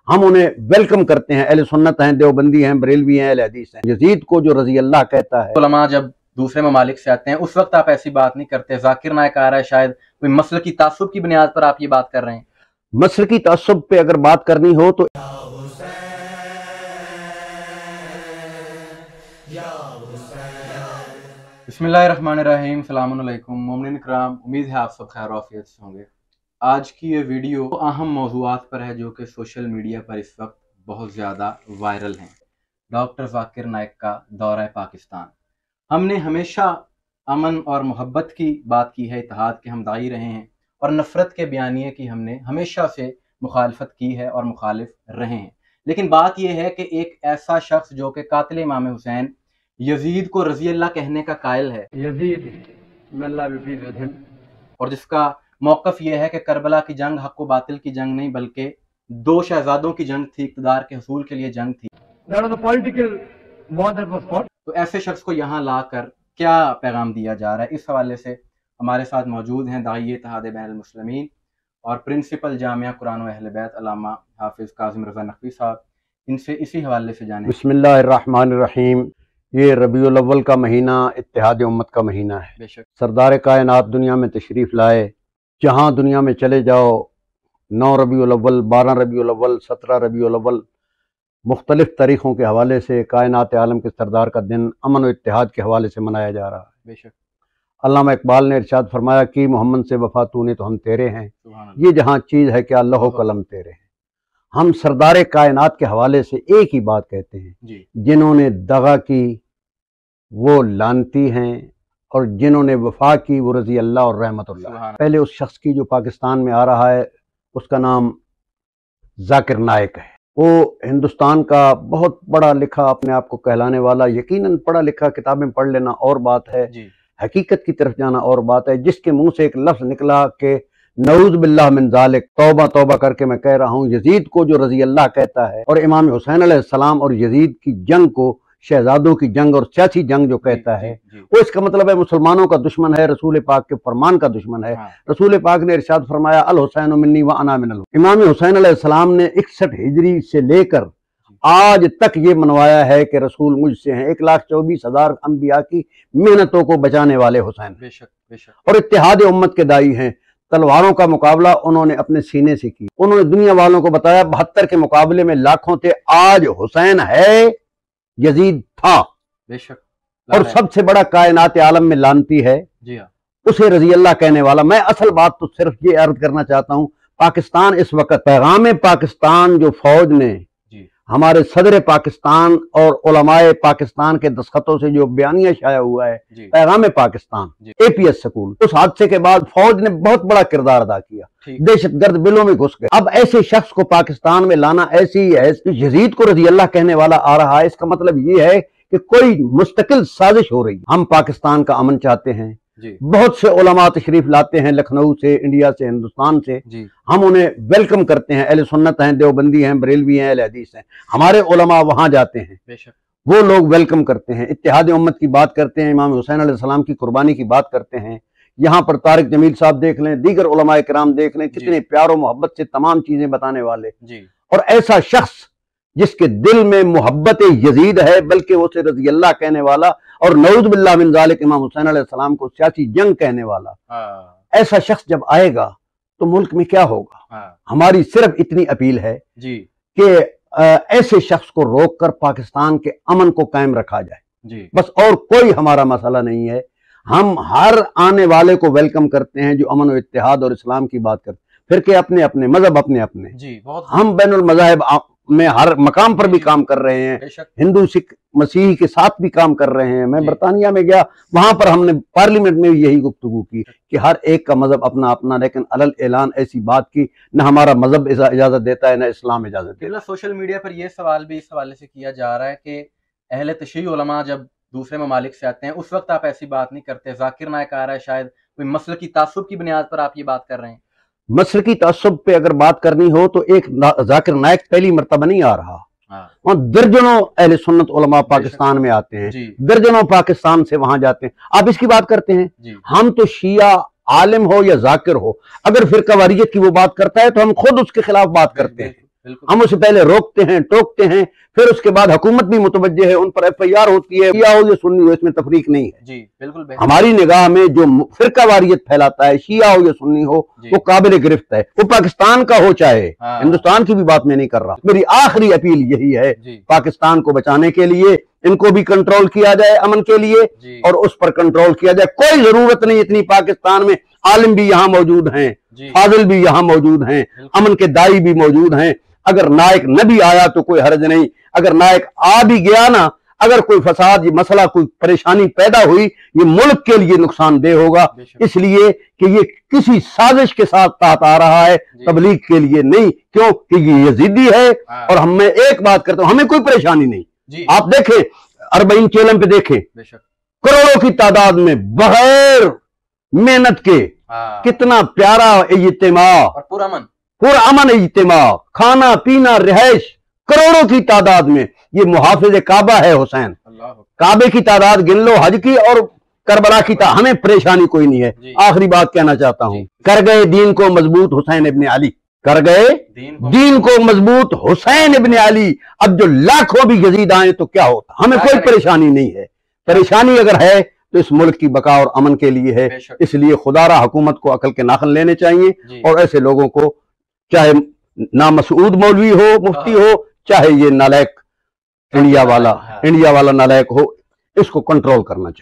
हम उन्हें वेलकम करते हैं। अहले सुन्नत हैं, देवबंदी हैं, बरेलवी हैं, अहले हदीस हैं। यजीद को जो रजी अल्लाह कहता है, उलमा जब दूसरे ममालिक से आते हैं उस वक्त आप ऐसी बात नहीं करते। जाकिर नायक आ रहा है, शायद कोई मसल की तासुब की बुनियाद पर आप ये बात कर रहे हैं। मसल की तासुब पे अगर बात करनी हो तो बिस्मिल्लाहिर्रहमानिर्रहीम, सलामुन अलैकुम मोमिन इकराम। उम्मीद है आप सब खैर आफियत से होंगे। आज की ये वीडियो अहम मौज़ूआत पर है जो कि सोशल मीडिया पर इस वक्त बहुत ज़्यादा वायरल हैं। डॉक्टर जाकिर नायक का दौरा पाकिस्तान। हमने हमेशा अमन और मोहब्बत की बात की है, इत्तेहाद के हम दाई रहे हैं और नफ़रत के बयानिए की हमने हमेशा से मुखालफत की है और मुखालिफ रहे हैं। लेकिन बात यह है कि एक ऐसा शख्स जो कि कातिल इमाम हुसैन यजीद को रजी अल्लाह कहने का कायल है, और जिसका मौक़िफ़ यह है कि करबला की जंग हक़ व बातिल की जंग नहीं बल्कि दो शहजादों की जंग थी, इक़्तिदार के हसूल के लिए जंग थी। तो ऐसे शख्स को यहाँ लाकर क्या पैगाम दिया जा रहा है, इस हवाले से हमारे साथ मौजूद हैं दाई इत्तेहाद बैनुल मुस्लिमीन और प्रिंसिपल जामिया कुरान व अहले बैत अल्लामा हाफिज़ काज़िम रज़ा नक़वी साहब। इनसे इसी हवाले से जाने। बिस्मिल्लाहिर्रहमानिर्रहीम। ये रबीउल अव्वल का महीना इत्तेहाद उम्मत का महीना है। बेशक सरदार कायनात दुनिया में तशरीफ़ लाए। जहाँ दुनिया में चले जाओ, 9 रबीउल अव्वल, 12 रबीउल अव्वल, 17 रबीउल अव्वल, मुख्तलिफ तारीख़ों के हवाले से कायनात आलम के सरदार का दिन अमन व इत्तेहाद के हवाले से मनाया जा रहा है। बेशक अल्लामा इकबाल ने इरशाद फरमाया कि मोहम्मद से वफ़ा तूने तो हम तेरे हैं, ये जहाँ चीज़ है कि अल्लाह कलम तेरे हैं। हम सरदार कायनात के हवाले से एक ही बात कहते हैं, जिन्होंने दगा की वो लानती हैं और जिन्होंने वफा की वो रजी अल्लाह और रहमतुल्लाह। पहले उस शख्स की जो पाकिस्तान में आ रहा है उसका नाम जाकिर नायक है। वो हिंदुस्तान का बहुत पढ़ा लिखा अपने आप को कहलाने वाला, यकीनन पढ़ा लिखा, किताबें पढ़ लेना और बात है, हकीकत की तरफ जाना और बात है। जिसके मुंह से एक लफ्ज़ निकला कि नऊज़ बिल्लाह मिन ज़ालिक, तौबा तौबा करके मैं कह रहा हूँ, यजीद को जो रजी अल्लाह कहता है और इमाम हुसैन अलैहिस्सलाम और यजीद की जंग को शहजादों की जंग और सियासी जंग जो कहता है, वो इसका मतलब है मुसलमानों का दुश्मन है, रसूल पाक के फरमान का दुश्मन है। रसूल पाक ने इरशाद फरमाया अल हुसैन मिन्नी व अना मिनहु। इमाम हुसैन अलैहिस्सलाम ने 61 हिजरी से लेकर आज तक ये मनवाया है कि रसूल मुझसे हैं। 1,24,000 अंबिया की मेहनतों को बचाने वाले हुसैन और इत्तेहाद उम्मत के दाई हैं। तलवारों का मुकाबला उन्होंने अपने सीने से की। उन्होंने दुनिया वालों को बताया 72 के मुकाबले में लाखों थे, आज हुसैन है, यजीद था। बेशक और सबसे बड़ा कायनात आलम में लानती है, जी हाँ, उसे रजी अल्लाह कहने वाला। मैं असल बात तो सिर्फ ये अर्ज करना चाहता हूँ, पाकिस्तान इस वक्त पैगाम पाकिस्तान जो फौज ने हमारे सदर पाकिस्तान और उलमाए पाकिस्तान के दस्तखतों से जो बयानिया शाया हुआ है, पैगाम पाकिस्तान APS स्कूल, उस हादसे के बाद फौज ने बहुत बड़ा किरदार अदा किया, दहशतगर्द बिलों में घुस गए। अब ऐसे शख्स को पाकिस्तान में लाना ऐसी ही है, यजीद को रजी अल्लाह कहने वाला आ रहा है, इसका मतलब ये है कि कोई मुस्तकिल साजिश हो रही। हम पाकिस्तान का अमन चाहते हैं, बहुत से उलमा तशरीफ लाते हैं लखनऊ से, इंडिया से, हिंदुस्तान से, हम उन्हें वेलकम करते हैं। अहले सुन्नत हैं, देवबंदी हैं, बरेलवी हैं, अहले हदीस हैं, हमारे उलमा वहां जाते हैं, वो लोग वेलकम करते हैं, इत्तेहाद उम्मत की बात करते हैं, इमाम हुसैन अलैहिस्सलाम की कुर्बानी की बात करते हैं। यहाँ पर तारिक जमील साहब देख लें, दीगर उलमा किराम देख लें, कितने प्यार मोहब्बत से तमाम चीजें बताने वाले। और ऐसा शख्स जिसके दिल में मोहब्बत यजीद है, बल्कि उसे रजी अल्लाह कहने वाला और नऊज़ बिल्लाह मिन ज़ालिक इमाम हुसैन अलैहिस्सलाम को सियासी जंग कहने वाला, ऐसा शख्स जब आएगा तो मुल्क में क्या होगा। हमारी सिर्फ इतनी अपील है कि ऐसे शख्स को रोककर पाकिस्तान के अमन को कायम रखा जाए, बस, और कोई हमारा मसला नहीं है। हम हर आने वाले को वेलकम करते हैं जो अमन और इत्तेहाद और इस्लाम की बात करते हैं। फिर के अपने अपने, मजहब अपने अपने, हम बैनुल मज़ाहिब में हर मकाम पर भी काम कर रहे हैं, हिंदू सिख मसीही के साथ भी काम कर रहे हैं। मैं बरतानिया में गया, वहां पर हमने पार्लियामेंट में यही गुफ्तगू की कि हर एक का मजहब अपना अपना, लेकिन अलल ऐलान ऐसी बात की न हमारा मजहब इजाजत देता है न इस्लाम इजाजत देता है। सोशल मीडिया पर यह सवाल भी इस हवाले से किया जा रहा है कि अहले तशय्युअ उलमा जब दूसरे ममालिक से आते हैं उस वक्त आप ऐसी बात नहीं करते। जाकिर नायक आ रहा है, शायद कोई मसल की तासुब की बुनियाद पर आप ये बात कर रहे हैं। मसल की तासुब पे अगर बात करनी हो तो एक जाकिर नायक पहली मर्तबा नहीं आ रहा, वहाँ दर्जनों अहले सुन्नत उलमा पाकिस्तान में आते हैं, दर्जनों पाकिस्तान से वहां जाते हैं। आप इसकी बात करते हैं, हम तो शिया आलिम हो या जाकिर हो, अगर फिर कवारियत की वो बात करता है तो हम खुद उसके खिलाफ बात करते हैं। हम उसे पहले रोकते हैं, टोकते हैं, फिर उसके बाद हुकूमत भी मुतवज्जे है, उन पर FIR होती है, शिया हो या सुन्नी हो, इसमें तफरीक नहीं है जी, बिल्कुल। हमारी निगाह में जो फिरका वारियत फैलाता है, शिया हो या सुन्नी हो, वो काबिल गिरफ्त है, वो पाकिस्तान का हो चाहे हिंदुस्तान की भी बात मैं नहीं कर रहा। मेरी आखिरी अपील यही है, पाकिस्तान को बचाने के लिए इनको भी कंट्रोल किया जाए, अमन के लिए, और उस पर कंट्रोल किया जाए। कोई जरूरत नहीं इतनी, पाकिस्तान में आलिम भी यहाँ मौजूद हैं, फाजिल भी यहाँ मौजूद हैं, अमन के दाई भी मौजूद हैं। अगर नायक न भी आया तो कोई हर्ज नहीं, अगर नायक आ भी गया ना, अगर कोई फसाद, ये मसला, कोई परेशानी पैदा हुई, ये मुल्क के लिए नुकसानदेह होगा, इसलिए कि ये किसी साजिश के साथ तहत आ रहा है, तबलीग के लिए नहीं। क्यों? कि ये यजीदी है। और हम मैं एक बात करता हूं, हमें कोई परेशानी नहीं। आप देखें, अरबईन चेलम पे देखें, करोड़ों की तादाद में बगैर मेहनत के कितना प्यारा इज्तिमा, पूरा अमन इज्तिमा, खाना पीना रिहाइश, करोड़ों की तादाद में। ये मुहाफिज काबा है हुसैन, काबे की तादाद गिन लो, हज की और करबला की हमें परेशानी कोई नहीं है। आखिरी बात कहना चाहता हूं, कर गए दीन को मजबूत हुसैन इब्ने अली, कर गए दीन को मजबूत हुसैन इब्ने अली। अब जो लाखों भी यजीद आए तो क्या होता, हमें कोई परेशानी नहीं है। परेशानी अगर है तो इस मुल्क की बका और अमन के लिए है। इसलिए खुदारा हुकूमत को अकल के नाखन लेने चाहिए, और ऐसे लोगों को, चाहे ना मसूद मौलवी हो, मुफ्ती हो, चाहे ये नालायक इंडिया वाला नालायक हो, इसको कंट्रोल करना चाहिए।